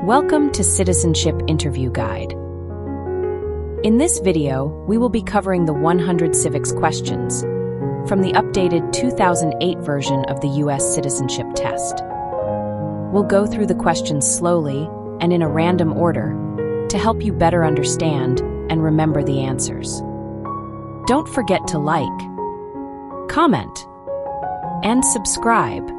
Welcome to Citizenship Interview Guide. In this video, we will be covering the 100 civics questions from the updated 2008 version of the U.S. Citizenship Test. We'll go through the questions slowly and in a random order to help you better understand and remember the answers. Don't forget to like, comment, and subscribe.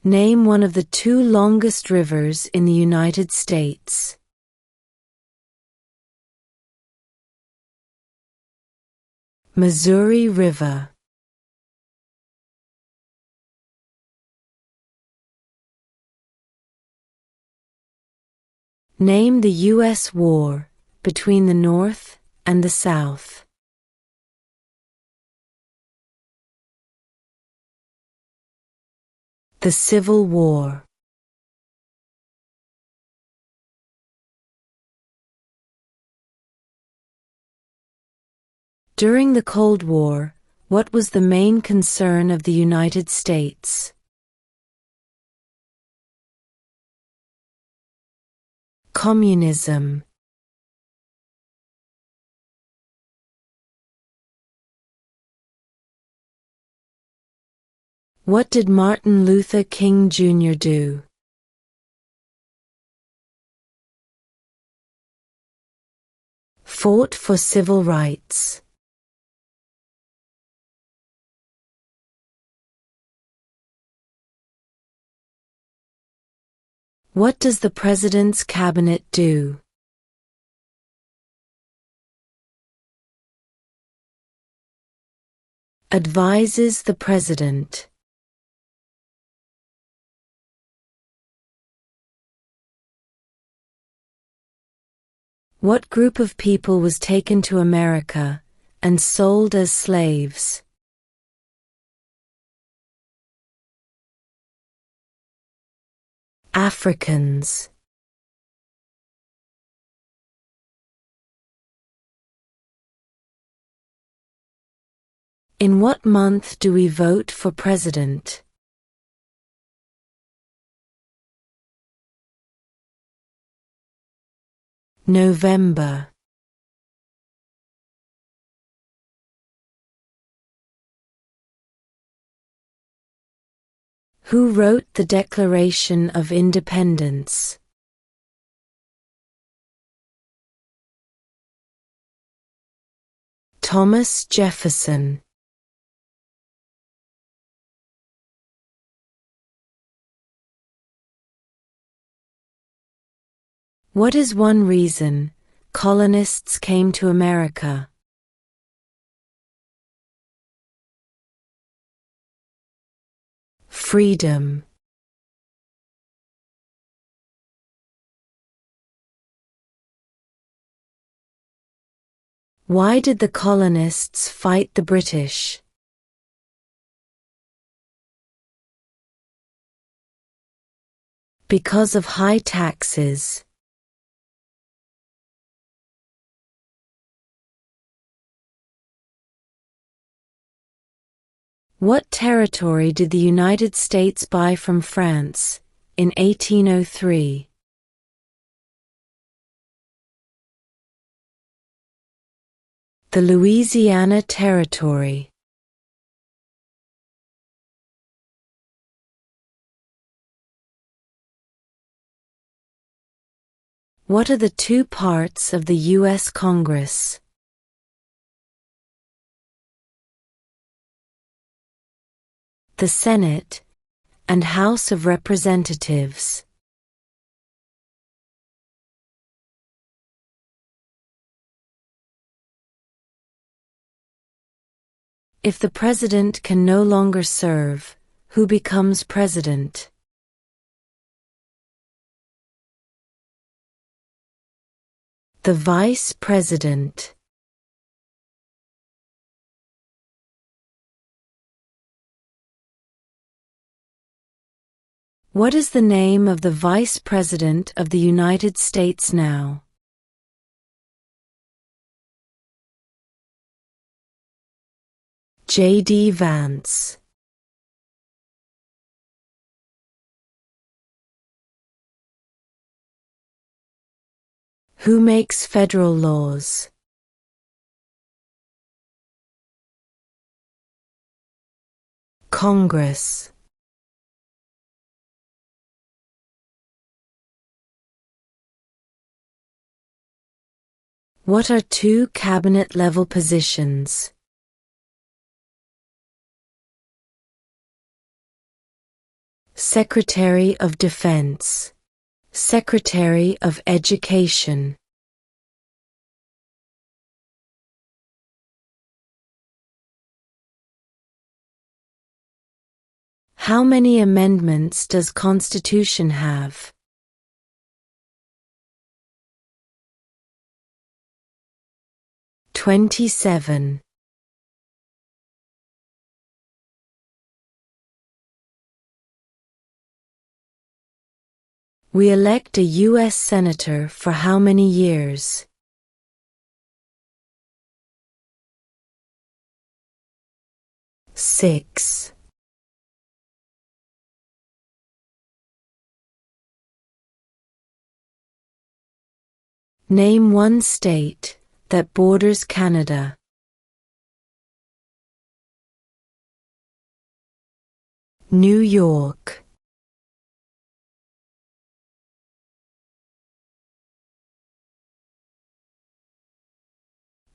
Name one of the two longest rivers in the United States. Missouri River. Name the U.S. war between the North and the South. The Civil War. During the Cold War, what was the main concern of the United States? Communism. What did Martin Luther King Jr. do? Fought for civil rights. What does the President's Cabinet do? Advises the President. What group of people was taken to America and sold as slaves? Africans. In what month do we vote for president? November. Who wrote the Declaration of Independence? Thomas Jefferson. What is one reason colonists came to America? Freedom. Why did the colonists fight the British? Because of high taxes. What territory did the United States buy from France in 1803? The Louisiana Territory. What are the two parts of the U.S. Congress? The Senate and House of Representatives. If the president can no longer serve, who becomes president? The vice president. What is the name of the Vice President of the United States now? J.D. Vance. Who makes federal laws? Congress. What are two cabinet-level positions? Secretary of Defense, Secretary of Education. How many amendments does Constitution have? 27. We elect a U.S. Senator for how many years? 6. Name one state that borders Canada. New York.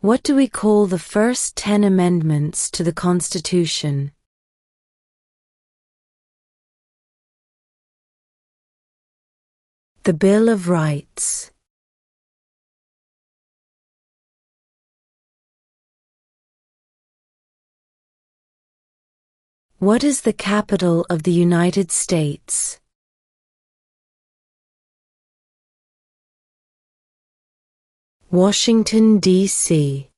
What do we call the first 10 amendments to the Constitution? The Bill of Rights. What is the capital of the United States? Washington, D.C.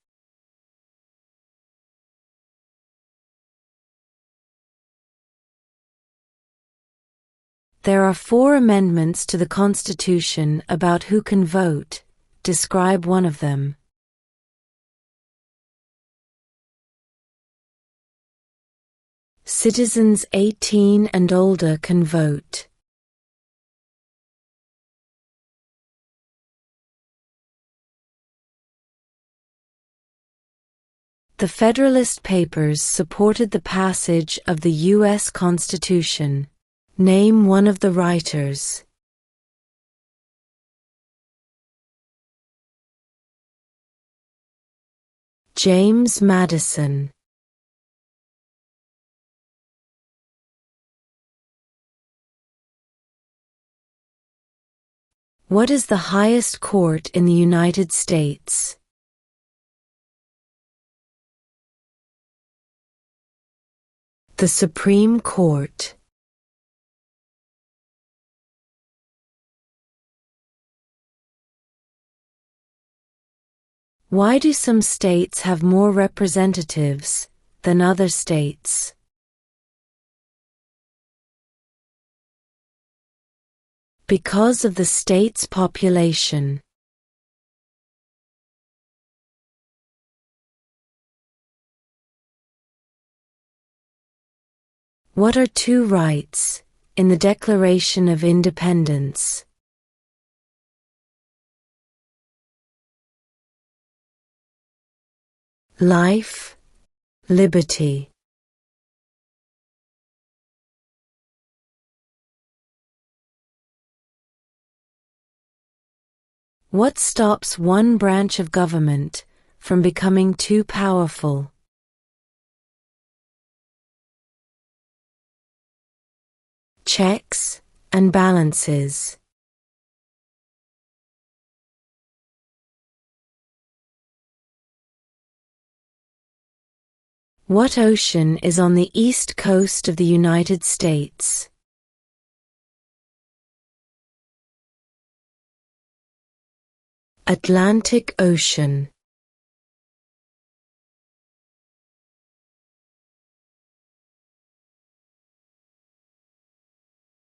There are 4 amendments to the Constitution about who can vote. Describe one of them. Citizens 18 and older can vote. The Federalist Papers supported the passage of the U.S. Constitution. Name one of the writers. James Madison. What is the highest court in the United States? The Supreme Court. Why do some states have more representatives than other states? Because of the state's population. What are 2 rights in the Declaration of Independence? Life, liberty. What stops one branch of government from becoming too powerful? Checks and balances. What ocean is on the east coast of the United States? Atlantic Ocean.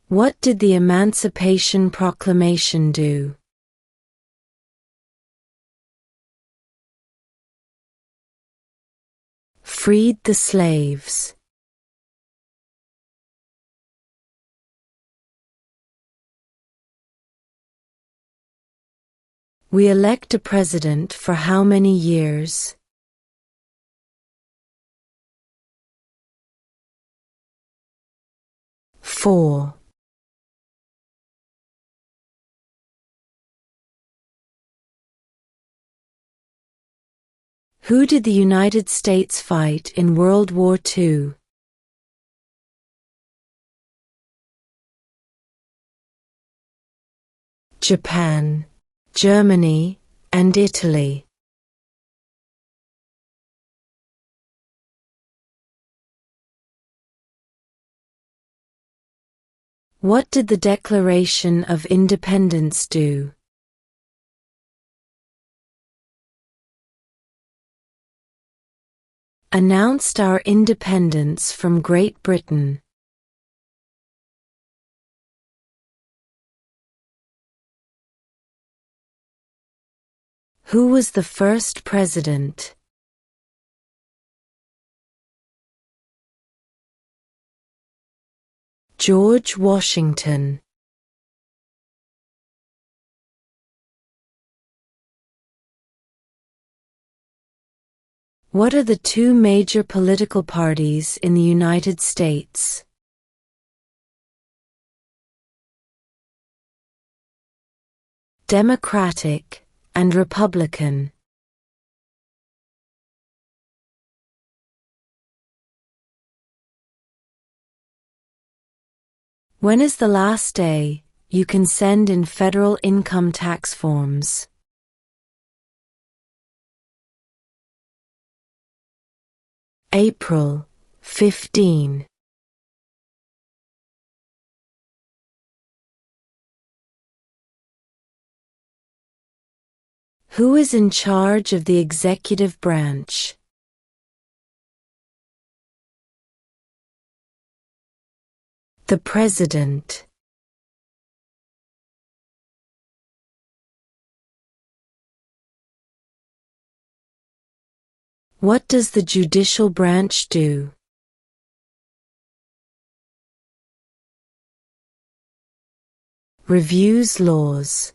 What did the Emancipation Proclamation do? Freed the slaves. We elect a president for how many years? Four. Who did the United States fight in World War II? Japan, Germany, and Italy. What did the Declaration of Independence do? Announced our independence from Great Britain. Who was the first president? George Washington. What are the two major political parties in the United States? Democratic and Republican. When is the last day you can send in federal income tax forms? April 15. Who is in charge of the executive branch? The President. What does the judicial branch do? Reviews laws.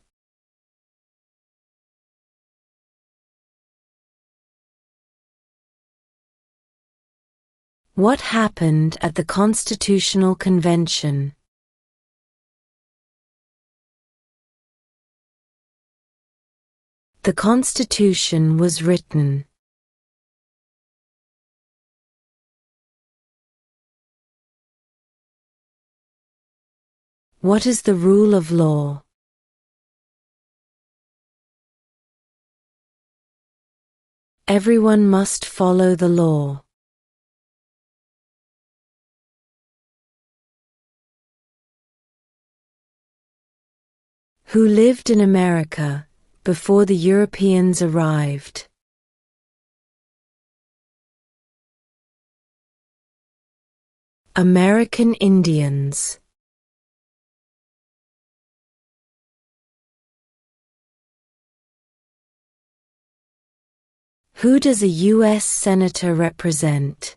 What happened at the Constitutional Convention? The Constitution was written. What is the rule of law? Everyone must follow the law. Who lived in America before the Europeans arrived? American Indians. Who does a U.S. Senator represent?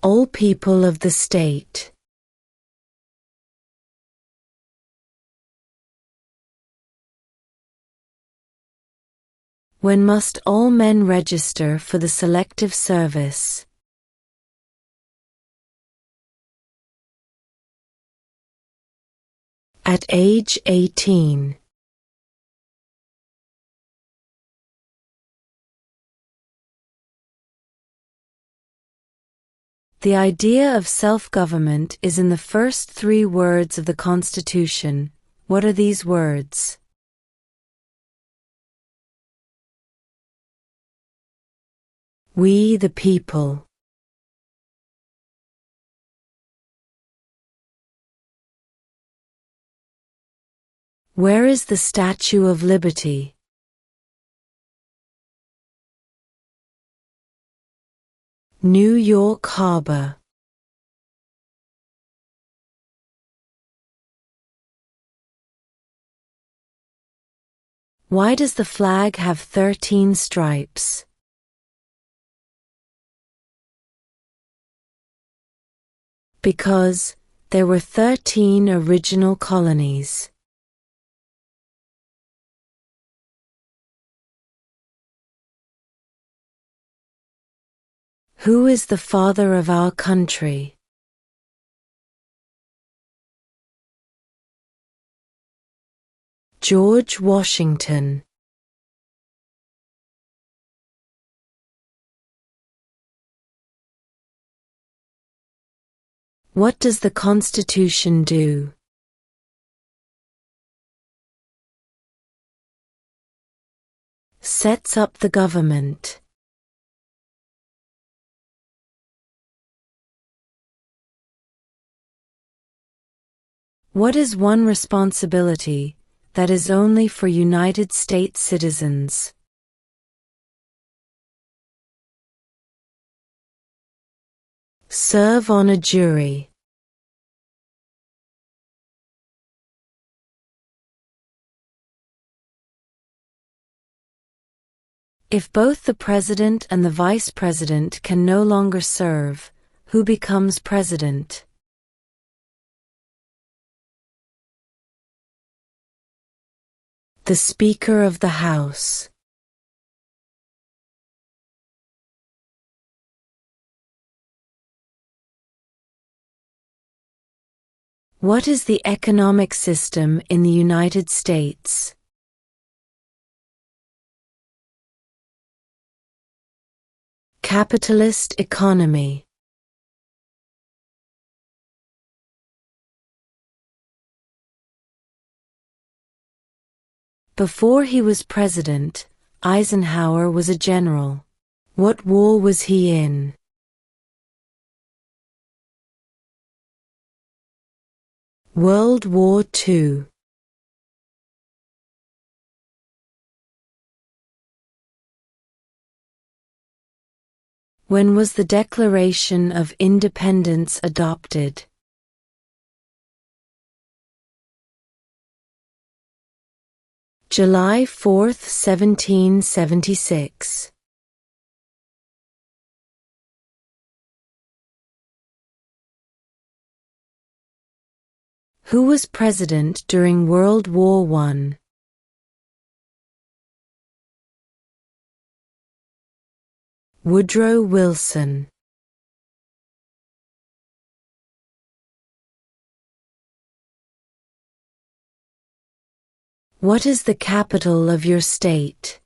All people of the state. When must all men register for the Selective Service? At age 18. The idea of self-government is in the first three words of the Constitution. What are these words? We the people. Where is the Statue of Liberty? New York Harbor. Why does the flag have 13 stripes? Because There were 13 original colonies. Who is the father of our country? George Washington. What does the Constitution do? Sets up the government. What is one responsibility that is only for United States citizens? Serve on a jury. If both the president and the vice president can no longer serve, who becomes president? The Speaker of the House. What is the economic system in the United States? Capitalist economy. Before he was president, Eisenhower was a general. What war was he in? World War II. When was the Declaration of Independence adopted? July 4, 1776. Who was president during World War I? Woodrow Wilson. What is the capital of your state?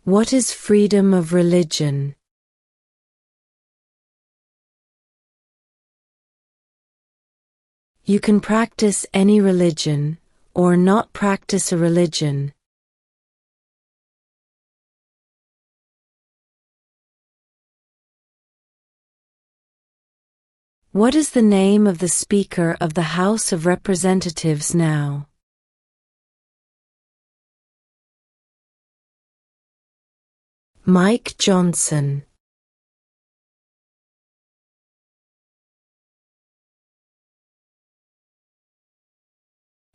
What is freedom of religion? You can practice any religion, or not practice a religion. What is the name of the Speaker of the House of Representatives now? Mike Johnson.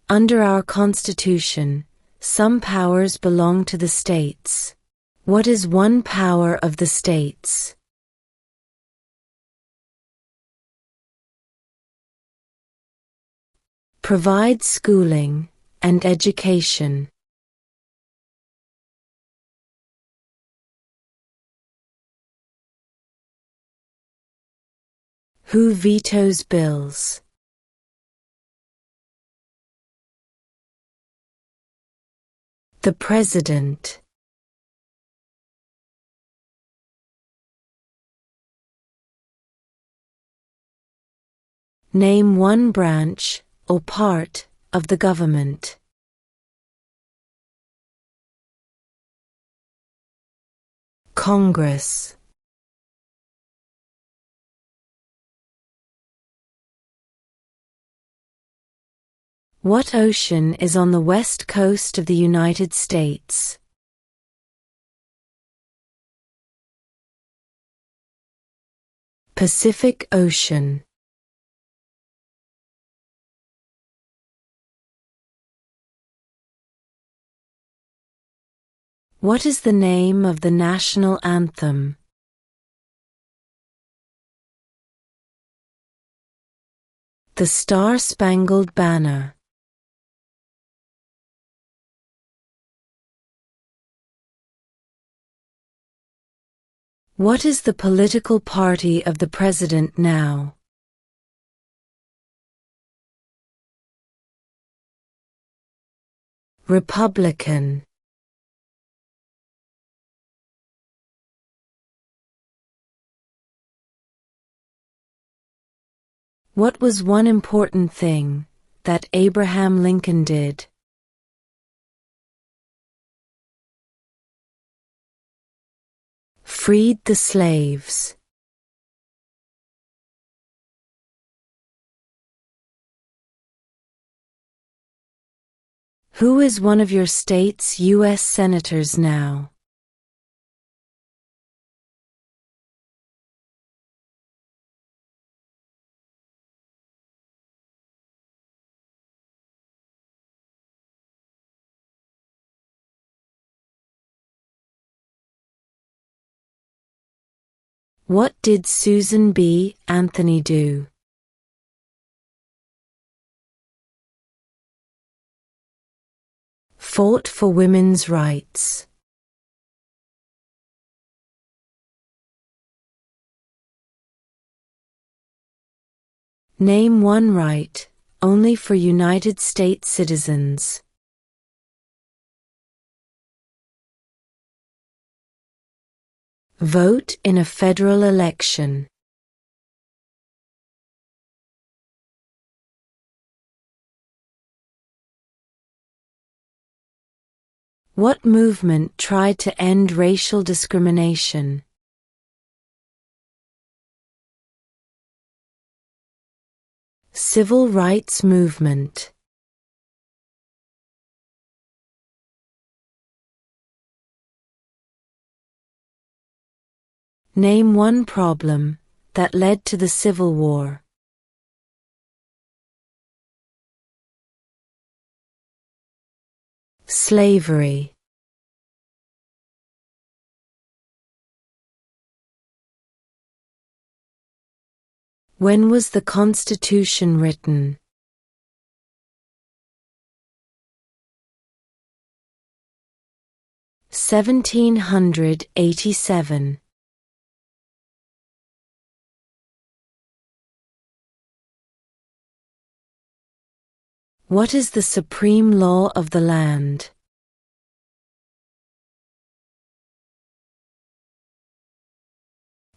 Under our Constitution, some powers belong to the states. What is one power of the states? Provide schooling and education. Who vetoes bills? The President. Name one branch or part of the government. Congress. What ocean is on the west coast of the United States? Pacific Ocean. What is the name of the national anthem? The Star-Spangled Banner. What is the political party of the president now? Republican. What was one important thing that Abraham Lincoln did? Freed the slaves. Who is one of your state's U.S. senators now? What did Susan B. Anthony do? Fought for women's rights. Name one right only for United States citizens. Vote in a federal election. What movement tried to end racial discrimination? Civil rights movement. Name one problem that led to the Civil War. Slavery. When was the Constitution written? (1787). What is the supreme law of the land?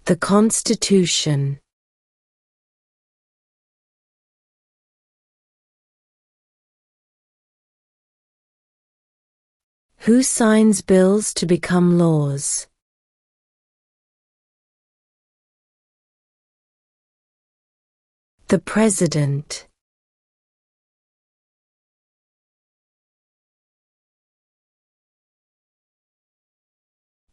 The Constitution. Who signs bills to become laws? The President.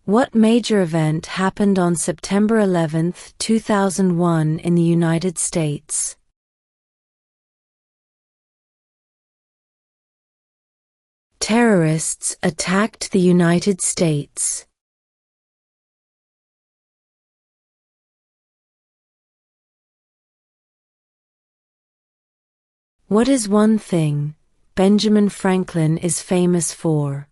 What major event happened on September 11, 2001 in the United States? Terrorists attacked the United States. What is one thing Benjamin Franklin is famous for?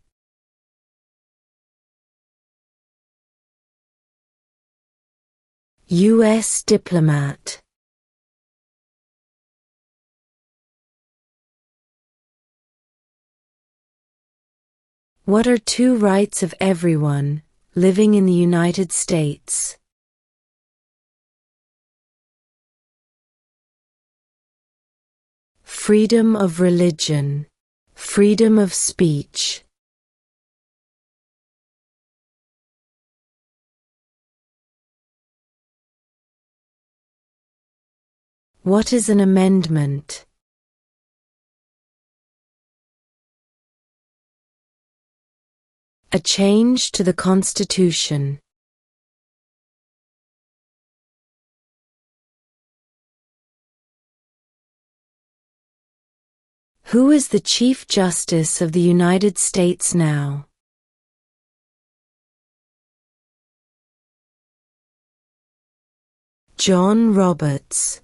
U.S. diplomat. What are two rights of everyone living in the United States? Freedom of religion, freedom of speech. What is an amendment? A change to the Constitution. Who is the Chief Justice of the United States now? John Roberts.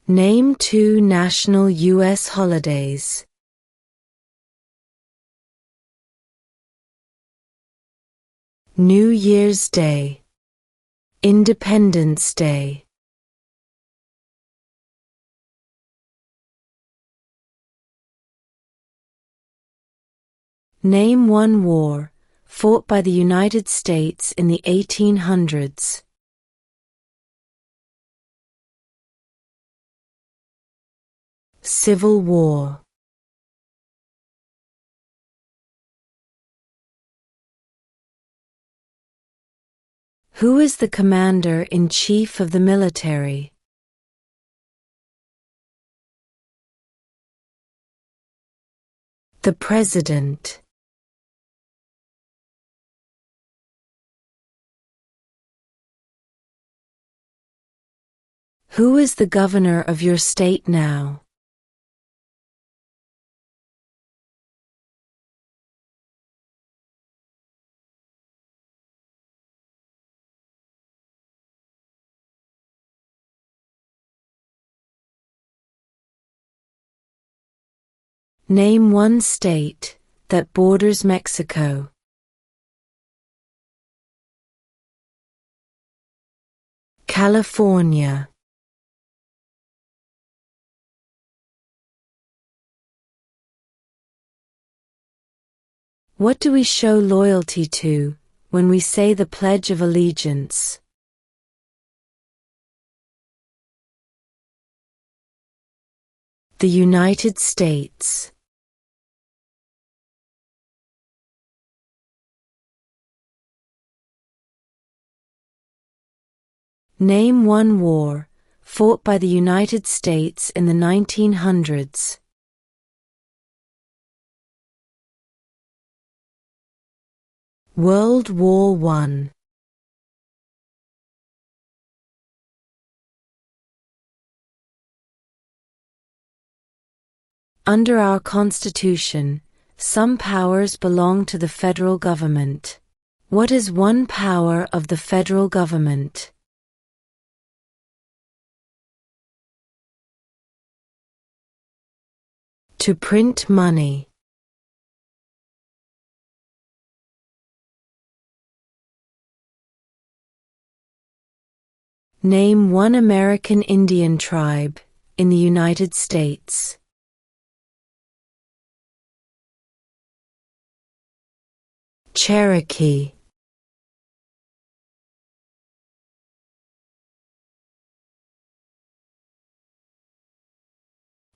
Name 2 national U.S. holidays. New Year's Day, Independence Day. Name 1 war fought by the United States in the 1800s. Civil War. Who is the Commander-in-Chief of the military? The President. Who is the governor of your state now? Name 1 state that borders Mexico. California. What do we show loyalty to when we say the Pledge of Allegiance? The United States. Name 1 war fought by the United States in the 1900s. World War I. Under our Constitution, some powers belong to the federal government. What is one power of the federal government? To print money. Name 1 American Indian tribe in the United States. Cherokee.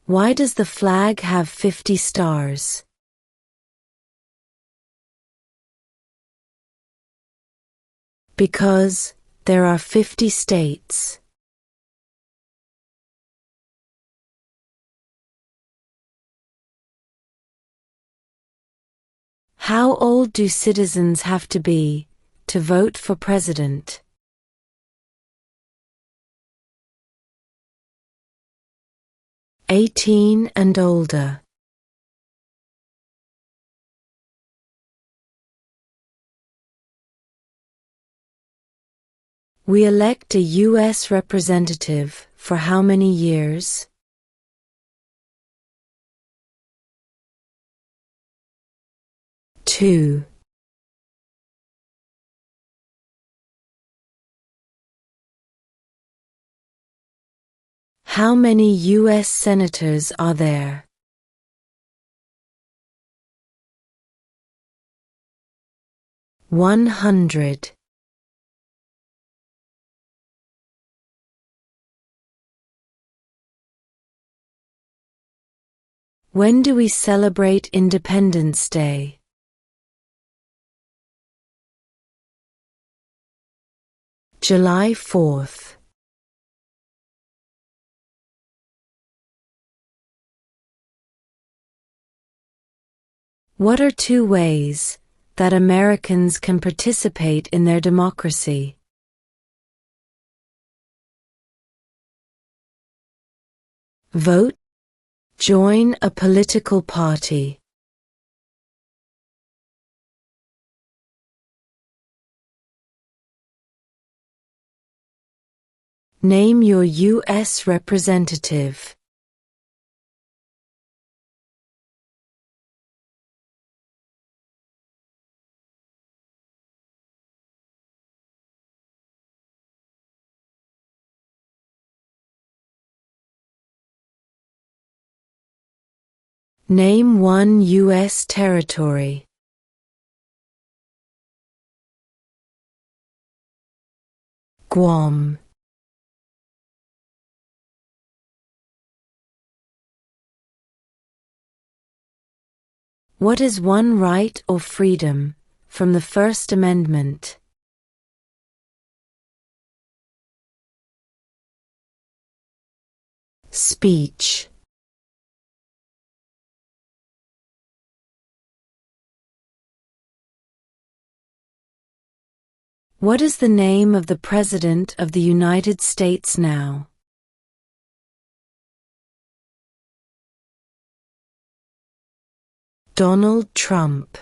Why does the flag have 50 stars? Because there are 50 states. How old do citizens have to be to vote for president? 18 and older. We elect a U.S. representative for how many years? 2. How many U.S. senators are there? 100. When do we celebrate Independence Day? July 4th. What are 2 ways that Americans can participate in their democracy? Vote. Join a political party. Name your U.S. representative. Name one U.S. territory. Guam. What is one right or freedom from the First Amendment? Speech. What is the name of the President of the United States now? Donald Trump.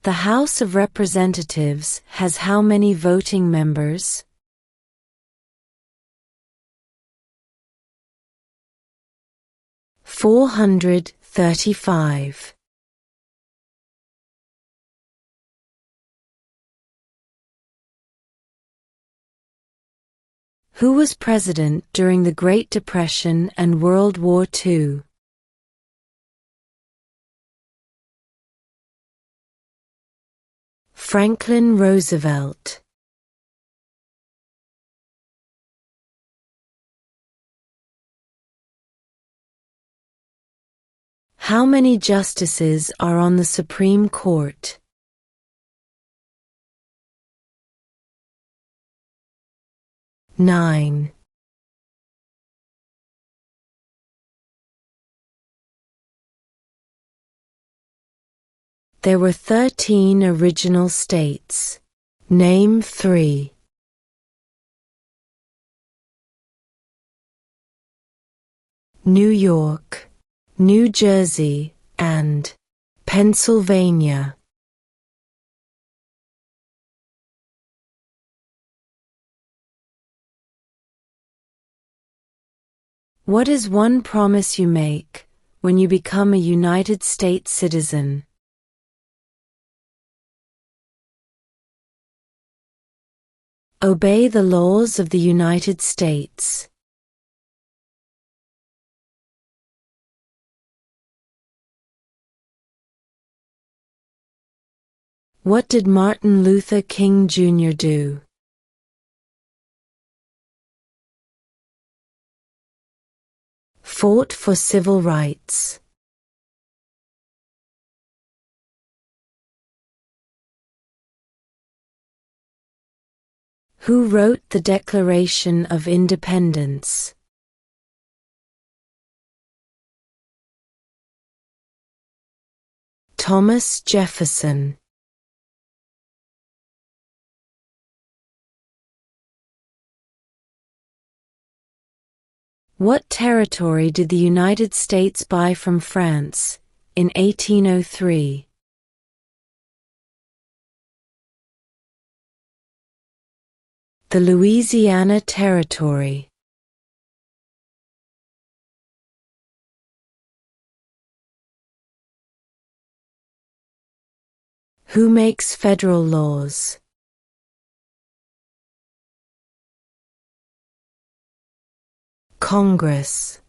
The House of Representatives has how many voting members? 435. Who was president during the Great Depression and World War II? Franklin Roosevelt. How many justices are on the Supreme Court? 9. There were 13 original states. Name 3. New York, New Jersey, and Pennsylvania. What is one promise you make when you become a United States citizen? Obey the laws of the United States. What did Martin Luther King Jr. do? Fought for civil rights. Who wrote the Declaration of Independence? Thomas Jefferson. What territory did the United States buy from France in 1803? The Louisiana Territory. Who makes federal laws? Congress.